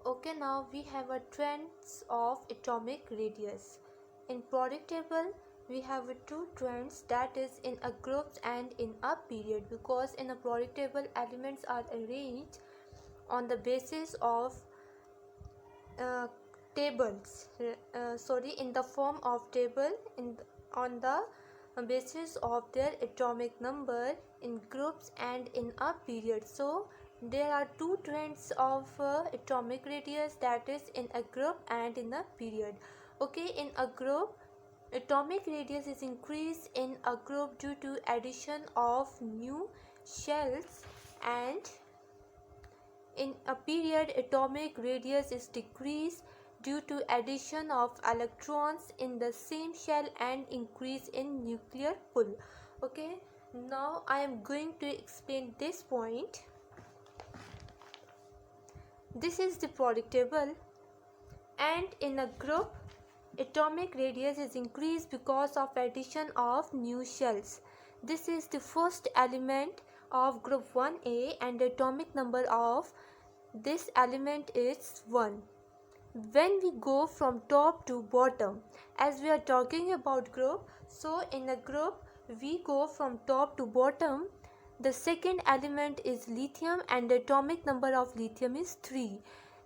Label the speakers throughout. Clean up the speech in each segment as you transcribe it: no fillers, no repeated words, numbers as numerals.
Speaker 1: Okay, now we have a trends of atomic radius. In periodic table, we have two trends, that is in a group and in a period, because in a periodic table elements are arranged on the basis of tables. In the form of table on the basis of their atomic number in groups and in a period. So there are two trends of atomic radius, that is in a group and in a period. Okay, in a group, atomic radius is increased in a group due to addition of new shells, and in a period atomic radius is decreased due to addition of electrons in the same shell and increase in nuclear pull. Okay, now I am going to explain this point. This is the periodic table, and in a group atomic radius is increased because of addition of new shells. This is the first element of group 1A, and the atomic number of this element is 1. When we go from top to bottom, as we are talking about group, so in a group we go from top to bottom. The second element is lithium, and the atomic number of lithium is 3.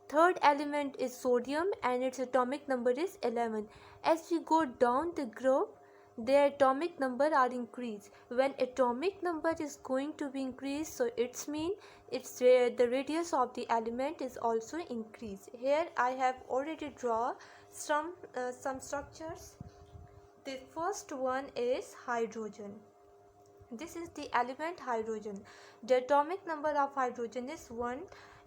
Speaker 1: Third element is sodium, and its atomic number is 11. As we go down the group, their atomic number are increased. When atomic number is going to be increased, so it's mean the radius of the element is also increased. Here I have already drawn some structures. The first one is hydrogen. This is the element hydrogen. The atomic number of hydrogen is 1,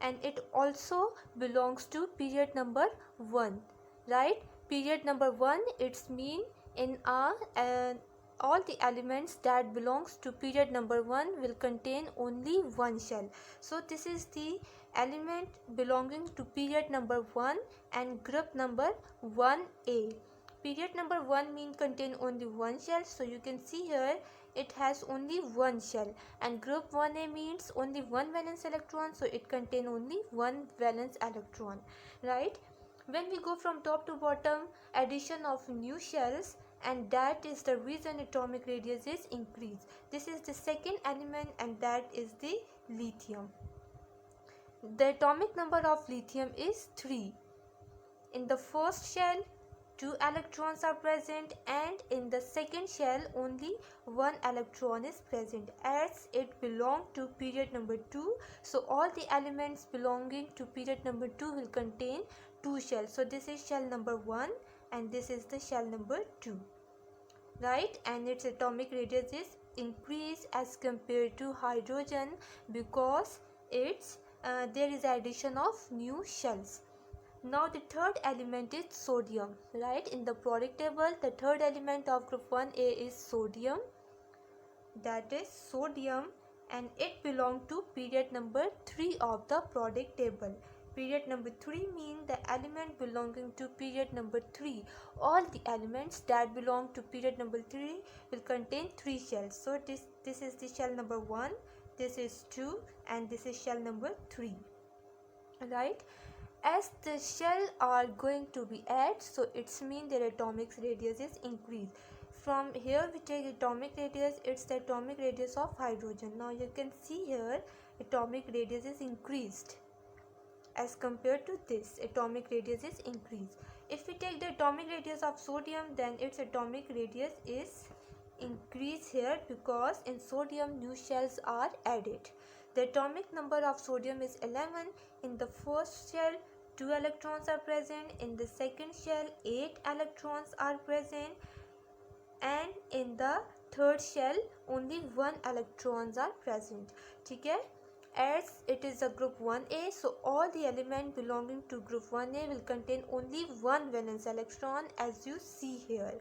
Speaker 1: and it also belongs to period number 1, right? Period number 1, it's mean in all the elements that belongs to period number 1 will contain only one shell. So this is the element belonging to period number 1 and group number 1A. Period number 1 mean contain only one shell, so you can see here it has only one shell, and group 1A means only one valence electron, so it contain only one valence electron, right? When we go from top to bottom, addition of new shells, and that is the reason atomic radius is increased. This is the second element, and that is the lithium. The atomic number of lithium is 3. In the first shell 2 electrons are present, and in the second shell only 1 electron is present, as it belongs to period number 2. So all the elements belonging to period number 2 will contain 2 shells. So this is shell number 1 and this is the shell number 2, right? And its atomic radius is increased as compared to hydrogen because there is addition of new shells. Now the third element is sodium, right? In the periodic table, the third element of group 1A is sodium, that is sodium, and it belongs to period number 3 of the periodic table. Period number 3 means the element belonging to period number 3. All the elements that belong to period number 3 will contain 3 shells. So this is the shell number 1, this is 2, and this is shell number 3, right? As the shell are going to be added, so it's mean their atomic radius is increased. From here we take atomic radius, it's the atomic radius of hydrogen. Now you can see here atomic radius is increased as compared to this, atomic radius is increased. If we take the atomic radius of sodium, then its atomic radius is increased here because in sodium new shells are added. The atomic number of sodium is 11. In the first shell 2 electrons are present, in the second shell 8 electrons are present, and in the third shell only 1 electrons are present. Okay? As it is a group 1A, so all the elements belonging to group 1A will contain only one valence electron, as you see here,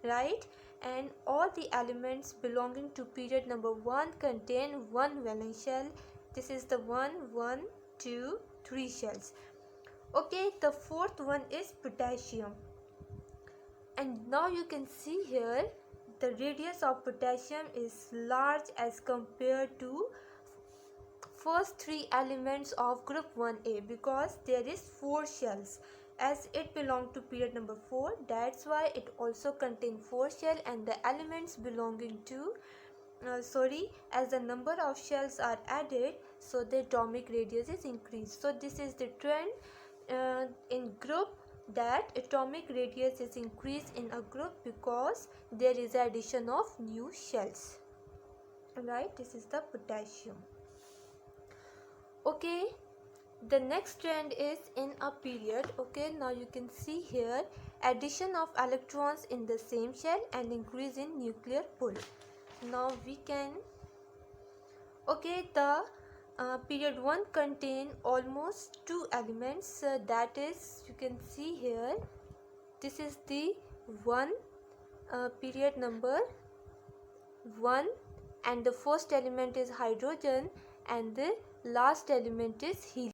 Speaker 1: right? And all the elements belonging to period number 1 contain one valence shell. This is the 1, 1, 2, 3 shells. Okay, the fourth one is potassium, and now you can see here the radius of potassium is large as compared to first three elements of group 1a because there is 4 shells. As it belongs to period number 4, that's why it also contains 4 shells, and the elements belonging to as the number of shells are added, so the atomic radius is increased. So this is the trend in group, that atomic radius is increased in a group because there is addition of new shells. Right, this is the potassium. Okay, the next trend is in a period. Okay, now you can see here addition of electrons in the same shell and increase in nuclear pull. Now we can, the period 1 contain almost 2 elements, that is, you can see here, this is the period number 1, and the first element is hydrogen and the last element is helium.